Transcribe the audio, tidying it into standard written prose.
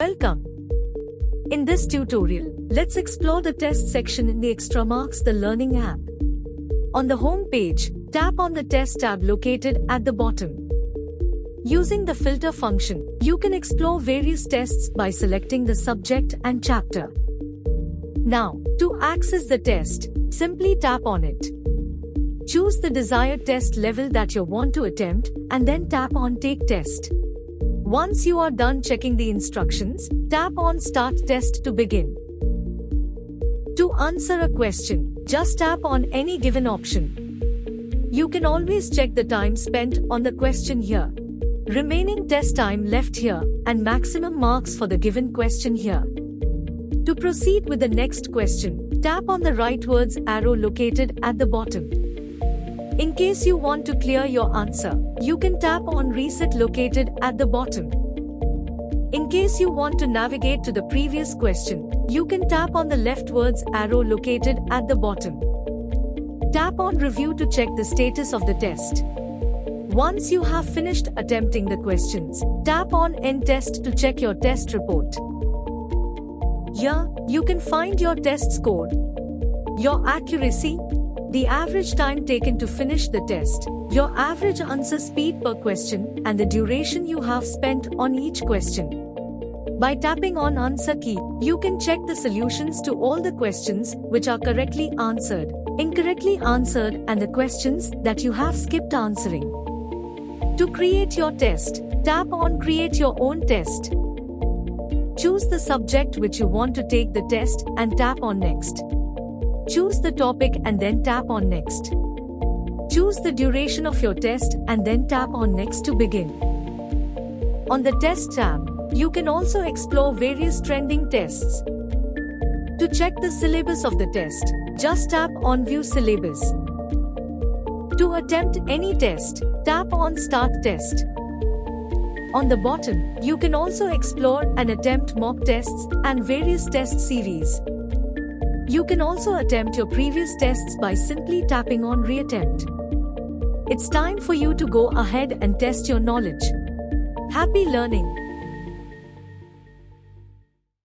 Welcome. In this tutorial, let's explore the test section in the Extramarks the Learning app. On the home page, tap on the Test tab located at the bottom. Using the filter function, you can explore various tests by selecting the subject and chapter. Now, to access the test, simply tap on it. Choose the desired test level that you want to attempt and then tap on Take Test. Once you are done checking the instructions, tap on Start Test to begin. To answer a question, just tap on any given option. You can always check the time spent on the question here, remaining test time left here, and maximum marks for the given question here. To proceed with the next question, tap on the rightwards arrow located at the bottom. In case you want to clear your answer, you can tap on Reset located at the bottom. In case you want to navigate to the previous question, you can tap on the leftwards arrow located at the bottom. Tap on Review to check the status of the test. Once you have finished attempting the questions, tap on End Test to check your test report. Here, you can find your test score, your accuracy, the average time taken to finish the test, your average answer speed per question, and the duration you have spent on each question. By tapping on Answer key, you can check the solutions to all the questions which are correctly answered, incorrectly answered, and the questions that you have skipped answering. To create your test, tap on Create Your Own Test. Choose the subject which you want to take the test and tap on Next. Choose the topic and then tap on Next. Choose the duration of your test and then tap on Next to begin. On the Test tab, you can also explore various trending tests. To check the syllabus of the test, just tap on View Syllabus. To attempt any test, tap on Start Test. On the bottom, you can also explore and attempt mock tests and various test series. You can also attempt your previous tests by simply tapping on Reattempt. It's time for you to go ahead and test your knowledge. Happy learning!